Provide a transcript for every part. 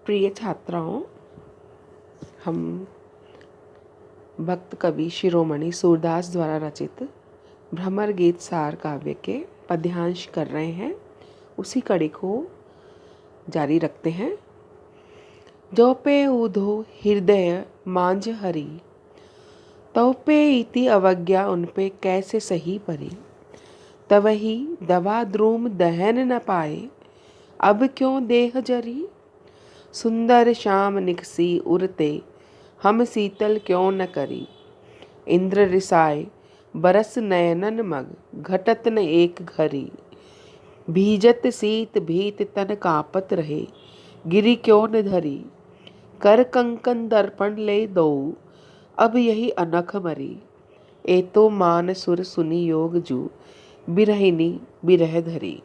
प्रिय छात्राओं, हम भक्त कवि शिरोमणि सूरदास द्वारा रचित भ्रमर गीत सार काव्य के पद्यांश कर रहे हैं। उसी कड़ी को जारी रखते हैं। जो पे ऊधो हृदय मांझ हरी, तो पे इति अवज्ञा उन पे कैसे सही परी। तवही दवा द्रुम दहन न पाए, अब क्यों देह जरी। सुंदर श्याम निकसी उरते, हम शीतल क्यों न करी। इंद्र रिसाए बरस नयनन मग, घटत न एक घरी। भीजत शीत भीत तन कापत रहे, गिरी क्यों न धरी। कर कंकन दर्पण ले दो, अब यही अनख मरी। ए तो मान सुर सुनी योग जू, बिरहिनी बिरह धरी।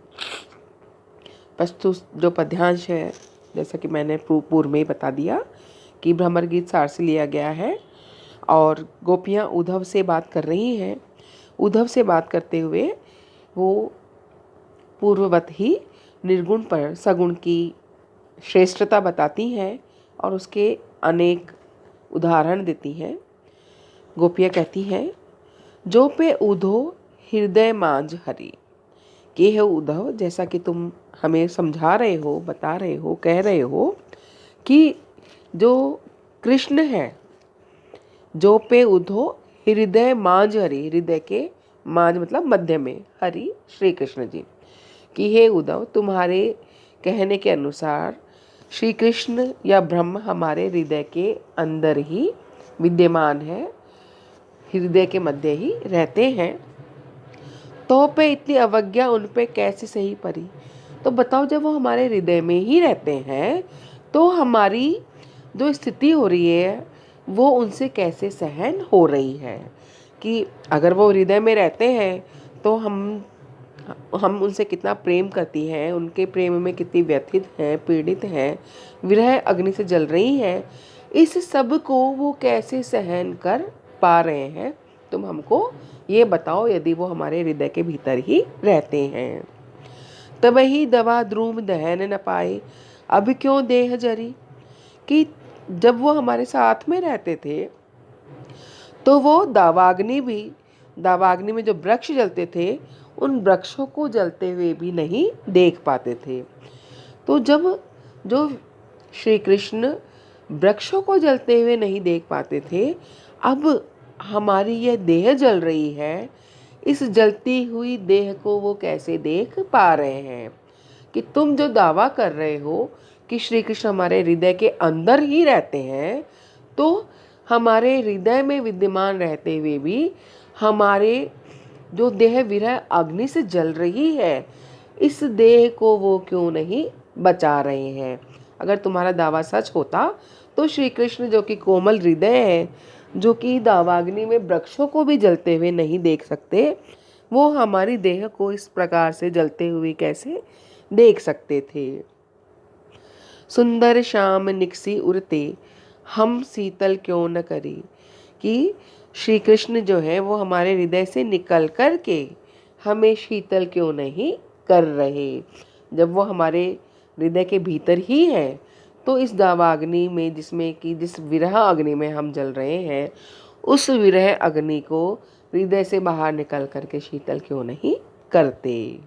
प्रस्तुत जो पद्यांश है, जैसा कि मैंने पूर्व में ही बता दिया कि भ्रमर गीत सार से लिया गया है और गोपियाँ उद्धव से बात कर रही हैं। उद्धव से बात करते हुए वो पूर्ववत ही निर्गुण पर सगुण की श्रेष्ठता बताती हैं और उसके अनेक उदाहरण देती हैं। गोपियाँ कहती हैं, जो पे उधो हृदय मांझ हरी। ये है उद्धव, जैसा कि तुम हमें समझा रहे हो, बता रहे हो, कह रहे हो कि जो कृष्ण है, जो पे उधो हृदय मांझ हरि, हृदय के मांझ मतलब मध्य में, हरि श्री कृष्ण जी, कि हे उद्धव, तुम्हारे कहने के अनुसार श्री कृष्ण या ब्रह्म हमारे हृदय के अंदर ही विद्यमान है, हृदय के मध्य ही रहते हैं। तो पे इतनी अवज्ञा उन पे कैसे सही परी। तो बताओ, जब वो हमारे हृदय में ही रहते हैं तो हमारी जो स्थिति हो रही है वो उनसे कैसे सहन हो रही है। कि अगर वो हृदय में रहते हैं तो हम उनसे कितना प्रेम करती हैं, उनके प्रेम में कितनी व्यथित हैं, पीड़ित हैं, विरह अग्नि से जल रही हैं, इस सब को वो कैसे सहन कर पा रहे हैं। तुम हमको ये बताओ, यदि वो हमारे हृदय के भीतर ही रहते हैं। तब ही दवा द्रुम दहन न पाए, अब क्यों देह जरी। कि जब वो हमारे साथ में रहते थे तो वो दावाग्नि में जो वृक्ष जलते थे, उन वृक्षों को जलते हुए भी नहीं देख पाते थे। तो जब जो श्री कृष्ण वृक्षों को जलते हुए नहीं देख पाते थे, अब हमारी यह देह जल रही है, इस जलती हुई देह को वो कैसे देख पा रहे हैं। कि तुम जो दावा कर रहे हो कि श्री कृष्ण हमारे हृदय के अंदर ही रहते हैं, तो हमारे हृदय में विद्यमान रहते हुए भी हमारे जो देह विरह अग्नि से जल रही है, इस देह को वो क्यों नहीं बचा रहे हैं। अगर तुम्हारा दावा सच होता तो श्री कृष्ण जो कि कोमल हृदय है, जो कि दावाग्नि में वृक्षों को भी जलते हुए नहीं देख सकते, वो हमारी देह को इस प्रकार से जलते हुए कैसे देख सकते थे। सुंदर श्याम निकसी उरते, हम शीतल क्यों न करी। कि श्री कृष्ण जो है वो हमारे हृदय से निकल कर के हमें शीतल क्यों नहीं कर रहे। जब वो हमारे हृदय के भीतर ही है तो इस दावाग्नि में, जिस विरह अग्नि में हम जल रहे हैं, उस विरह अग्नि को हृदय से बाहर निकल करके शीतल क्यों नहीं करते।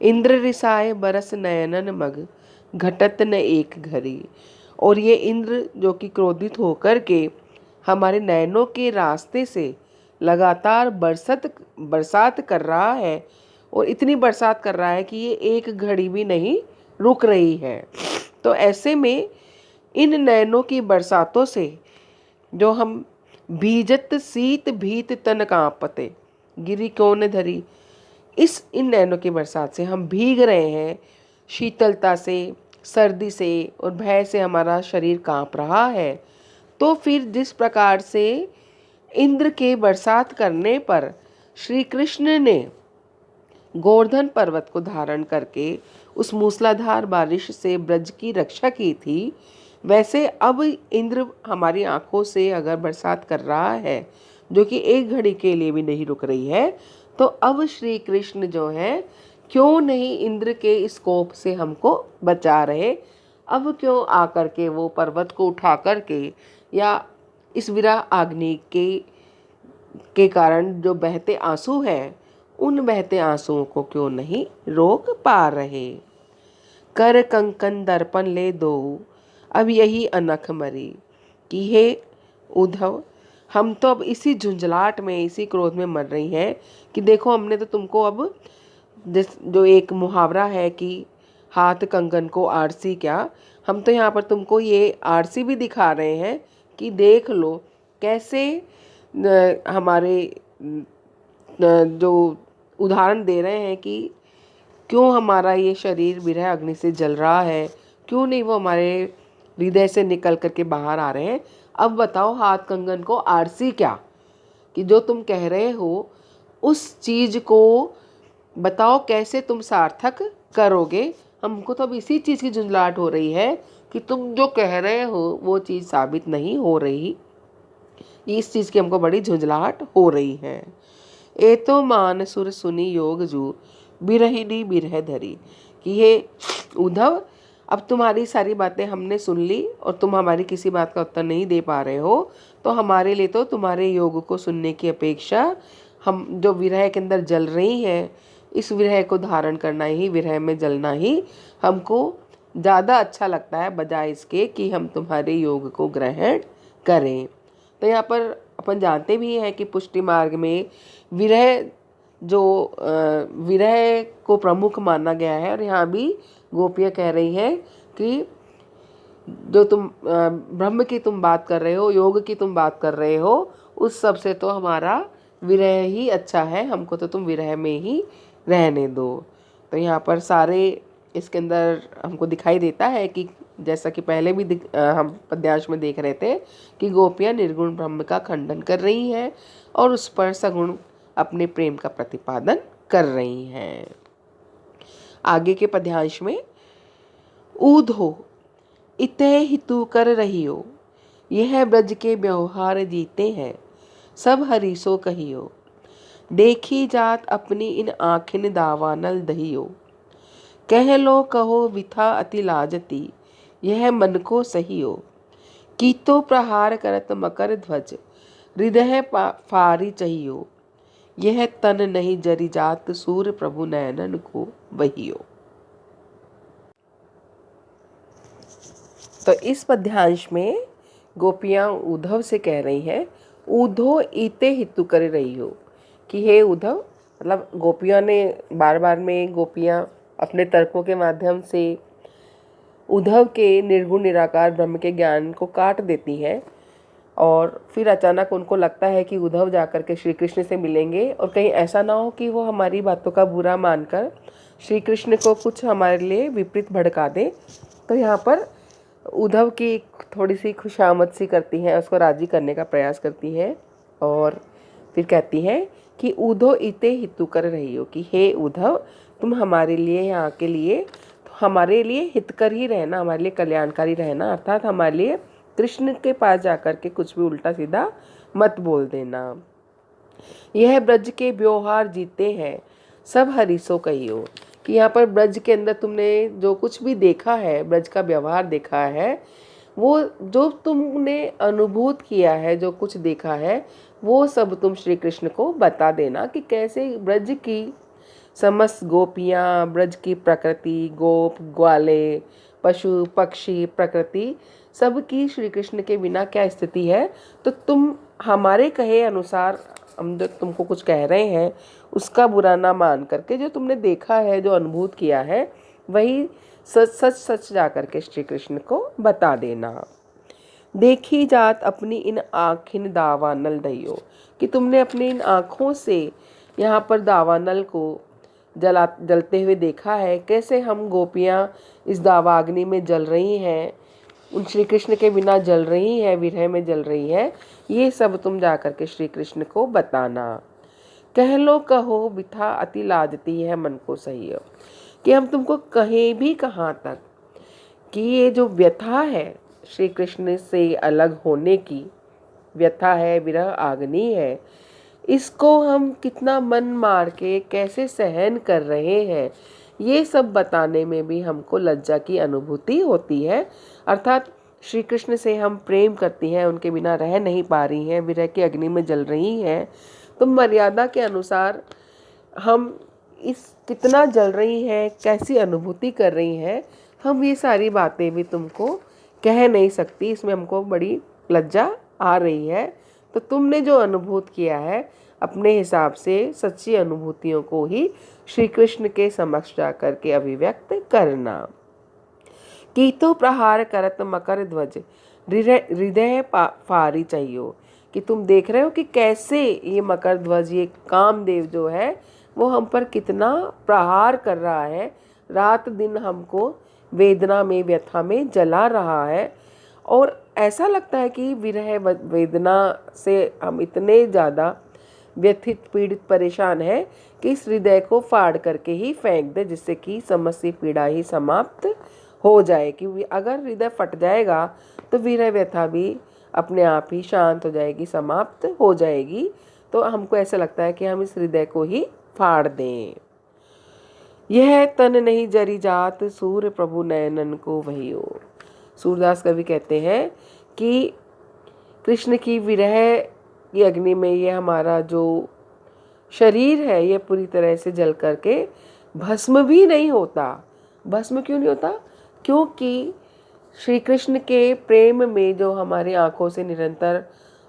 इंद्र रिसाए बरस नयनन मग, घटत न एक घरी। और ये इंद्र जो कि क्रोधित होकर के हमारे नयनों के रास्ते से लगातार बरसात कर रहा है, और इतनी बरसात कर रहा है कि ये एक घड़ी भी नहीं रुक रही है। तो ऐसे में इन नयनों की बरसातों से जो हम भीजत शीत भीत तन कांपते, गिरी कौन धरी, इन नैनों की बरसात से हम भीग रहे हैं, शीतलता से, सर्दी से और भय से हमारा शरीर कांप रहा है। तो फिर जिस प्रकार से इंद्र के बरसात करने पर श्री कृष्ण ने गोवर्धन पर्वत को धारण करके उस मूसलाधार बारिश से ब्रज की रक्षा की थी, वैसे अब इंद्र हमारी आंखों से अगर बरसात कर रहा है, जो कि एक घड़ी के लिए भी नहीं रुक रही है, तो अब श्री कृष्ण जो है क्यों नहीं इंद्र के इस कोप से हमको बचा रहे, अब क्यों आकर के वो पर्वत को उठा कर के या इस विरह अग्नि के कारण जो बहते आंसू हैं उन बहते आंसुओं को क्यों नहीं रोक पा रहे। कर कंकन दर्पण ले दो अब यही अनख मरी, कि हे उद्धव हम तो अब इसी झुंझलाहट में इसी क्रोध में मर रही हैं कि देखो हमने तो तुमको अब जो एक मुहावरा है कि हाथ कंगन को आरसी क्या, हम तो यहाँ पर तुमको ये आरसी भी दिखा रहे हैं कि देख लो कैसे हमारे जो उदाहरण दे रहे हैं कि क्यों हमारा ये शरीर विरह अग्नि से जल रहा है, क्यों नहीं वो हमारे हृदय से निकल करके बाहर आ रहे हैं। अब बताओ हाथ कंगन को आरसी क्या, कि जो तुम कह रहे हो उस चीज़ को बताओ कैसे तुम सार्थक करोगे। हमको तो अब इसी चीज़ की झुंझलाहट हो रही है कि तुम जो कह रहे हो वो चीज़ साबित नहीं हो रही, इस चीज़ की हमको बड़ी झुंझलाहट हो रही है। ए तो मान सुर सुनी योग जू बिरहिनी बिरह धरी, कि ये उद्धव अब तुम्हारी सारी बातें हमने सुन ली और तुम हमारी किसी बात का उत्तर नहीं दे पा रहे हो, तो हमारे लिए तो तुम्हारे योग को सुनने की अपेक्षा हम जो विरह के अंदर जल रही हैं इस विरह को धारण करना ही, विरह में जलना ही हमको ज़्यादा अच्छा लगता है बजाय इसके कि हम तुम्हारे योग को ग्रहण करें। तो यहाँ पर अपन जानते भी हैं कि पुष्टि मार्ग में विरह जो विरह को प्रमुख माना गया है, और यहाँ भी गोपियाँ कह रही हैं कि जो तुम ब्रह्म की तुम बात कर रहे हो, योग की तुम बात कर रहे हो, उस सब से तो हमारा विरह ही अच्छा है, हमको तो तुम विरह में ही रहने दो। तो यहाँ पर सारे इसके अंदर हमको दिखाई देता है कि जैसा कि पहले भी हम पद्यांश में देख रहे थे कि गोपियाँ निर्गुण ब्रह्म का खंडन कर रही हैं और उस पर सगुण अपने प्रेम का प्रतिपादन कर रही हैं। आगे के पद्यांश में ऊधो इते हितु कर रहियो, यह ब्रज के व्यवहार जीते हैं सब हरीसो कहियो, देखी जात अपनी इन आँखिन दावानल दहियो, कह लो कहो विथा अति लाजती यह मन को सहियो, कीतो प्रहार करत मकर ध्वज हृदय फारी चाहियो, यह तन नहीं जरी जात सूर प्रभु नयनन को बहियो। तो इस पद्यांश में गोपियाँ उद्धव से कह रही हैं ऊधो ईते हितु कर रही हो, कि हे उद्धव, मतलब गोपियों ने बार बार में गोपियाँ अपने तर्कों के माध्यम से उद्धव के निर्गुण निराकार ब्रह्म के ज्ञान को काट देती हैं और फिर अचानक उनको लगता है कि उद्धव जाकर के श्री कृष्ण से मिलेंगे और कहीं ऐसा ना हो कि वो हमारी बातों का बुरा मानकर श्री कृष्ण को कुछ हमारे लिए विपरीत भड़का दे। तो यहाँ पर उद्धव की थोड़ी सी खुशामद सी करती हैं, उसको राज़ी करने का प्रयास करती हैं और फिर कहती हैं कि ऊधो इते हितु कर रही हो, कि हे उद्धव तुम हमारे लिए यहाँ के लिए हमारे लिए हितकर ही रहना, हमारे लिए कल्याणकारी रहना, अर्थात हमारे लिए कृष्ण के पास जाकर के कुछ भी उल्टा सीधा मत बोल देना। यह ब्रज के व्यवहार जीते हैं सब हरीसो कहियो, कि यहाँ पर ब्रज के अंदर तुमने जो कुछ भी देखा है, ब्रज का व्यवहार देखा है, वो जो तुमने अनुभूत किया है, जो कुछ देखा है वो सब तुम श्री कृष्ण को बता देना कि कैसे ब्रज की समस्त गोपियाँ, ब्रज की प्रकृति, गोप ग्वाले, पशु पक्षी, प्रकृति सबकी श्री कृष्ण के बिना क्या स्थिति है। तो तुम हमारे कहे अनुसार हम जो तुमको कुछ कह रहे हैं उसका बुरा ना मान करके जो तुमने देखा है, जो अनुभूत किया है, वही सच सच सच जा करके श्री कृष्ण को बता देना। देखी जात अपनी इन आँखिन दावानल दहियो, कि तुमने अपनी इन आँखों से यहाँ पर दावानल को जलते हुए देखा है, कैसे हम गोपियाँ इस दावाग्नि में जल रही हैं, उन श्री कृष्ण के बिना जल रही हैं, विरह में जल रही हैं, ये सब तुम जा कर के श्री कृष्ण को बताना। कह लो कहो बिथा अति लाजती है मन को सही हो, कि हम तुमको कहें भी कहाँ तक कि ये जो व्यथा है श्री कृष्ण से अलग होने की व्यथा है, विरह आग्नि है, इसको हम कितना मन मार के कैसे सहन कर रहे हैं, ये सब बताने में भी हमको लज्जा की अनुभूति होती है। अर्थात श्री कृष्ण से हम प्रेम करती हैं, उनके बिना रह नहीं पा रही हैं, विरह की अग्नि में जल रही हैं, तो मर्यादा के अनुसार हम इस कितना जल रही हैं, कैसी अनुभूति कर रही हैं, हम ये सारी बातें भी तुमको कह नहीं सकती, इसमें हमको बड़ी लज्जा आ रही है। तो तुमने जो अनुभूत किया है अपने हिसाब से सच्ची अनुभूतियों को ही श्री कृष्ण के समक्ष जाकर के अभिव्यक्त करना। कीतो प्रहार करत मकर ध्वज हृदय फारी चाहिए, कि तुम देख रहे हो कि कैसे ये मकर ध्वज, ये कामदेव जो है वो हम पर कितना प्रहार कर रहा है, रात दिन हमको वेदना में व्यथा में जला रहा है। और ऐसा लगता है कि विरह वेदना से हम इतने ज़्यादा व्यथित पीड़ित परेशान है कि इस हृदय को फाड़ करके ही फेंक दे, जिससे कि समस्त पीड़ा ही समाप्त हो जाए। क्योंकि अगर हृदय फट जाएगा तो विरह व्यथा भी अपने आप ही शांत हो जाएगी, समाप्त हो जाएगी। तो हमको ऐसा लगता है कि हम इस हृदय को ही फाड़ दें। यह तन नहीं जरी जात, सूर्य प्रभु नयनन को वही हो। सूरदास कवि कहते हैं कि कृष्ण की विरह की अग्नि में ये हमारा जो शरीर है ये पूरी तरह से जल करके भस्म भी नहीं होता। भस्म क्यों नहीं होता? क्योंकि श्री कृष्ण के प्रेम में जो हमारी आंखों से निरंतर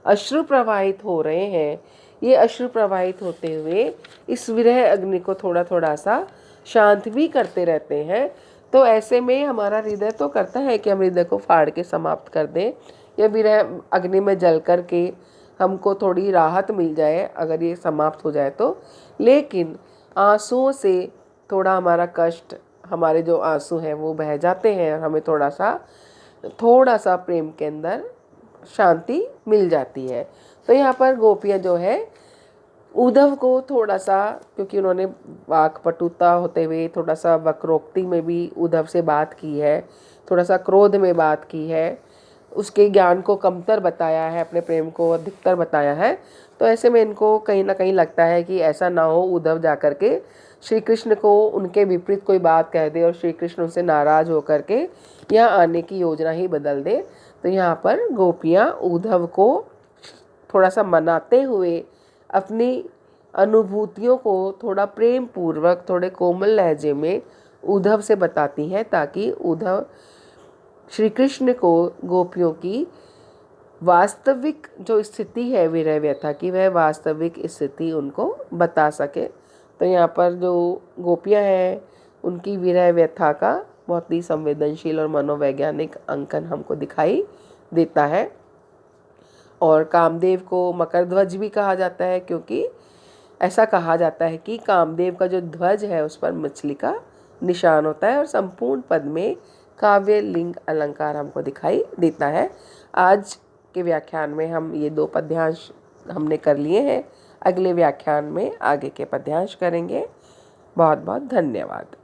अश्रु प्रवाहित हो रहे हैं, ये अश्रु प्रवाहित होते हुए इस विरह अग्नि को थोड़ा थोड़ा सा शांत भी करते रहते हैं। तो ऐसे में हमारा हृदय तो करता है कि हम हृदय को फाड़ के समाप्त कर दें, या विरह अग्नि में जल कर के हमको थोड़ी राहत मिल जाए अगर ये समाप्त हो जाए तो। लेकिन आंसुओं से थोड़ा हमारा कष्ट, हमारे जो आंसू हैं वो बह जाते हैं और हमें थोड़ा सा प्रेम के अंदर शांति मिल जाती है। तो यहाँ पर गोपियाँ जो है उद्धव को थोड़ा सा, क्योंकि उन्होंने वाक्पटुता होते हुए थोड़ा सा वक्रोक्ति में भी उद्धव से बात की है, थोड़ा सा क्रोध में बात की है, उसके ज्ञान को कमतर बताया है, अपने प्रेम को अधिकतर बताया है। तो ऐसे में इनको कहीं ना कहीं लगता है कि ऐसा ना हो उद्धव जाकर के श्री कृष्ण को उनके विपरीत कोई बात कह दे और श्री कृष्ण उनसे नाराज होकर के यहाँ आने की योजना ही बदल दे। तो यहाँ पर गोपियाँ उद्धव को थोड़ा सा मनाते हुए अपनी अनुभूतियों को थोड़ा प्रेम पूर्वक, थोड़े कोमल लहजे में उद्धव से बताती हैं, ताकि उद्धव श्री कृष्ण को गोपियों की वास्तविक जो स्थिति है विरह व्यथा की, वह वास्तविक स्थिति उनको बता सके। तो यहाँ पर जो गोपियाँ हैं उनकी विरह व्यथा का बहुत ही संवेदनशील और मनोवैज्ञानिक अंकन हमको दिखाई देता है। और कामदेव को मकर ध्वज भी कहा जाता है, क्योंकि ऐसा कहा जाता है कि कामदेव का जो ध्वज है उस पर मछली का निशान होता है और संपूर्ण पद में काव्य लिंग अलंकार हमको दिखाई देता है। आज के व्याख्यान में हम ये 2 पद्यांश हमने कर लिए हैं। अगले व्याख्यान में आगे के पद्यांश करेंगे। बहुत बहुत धन्यवाद।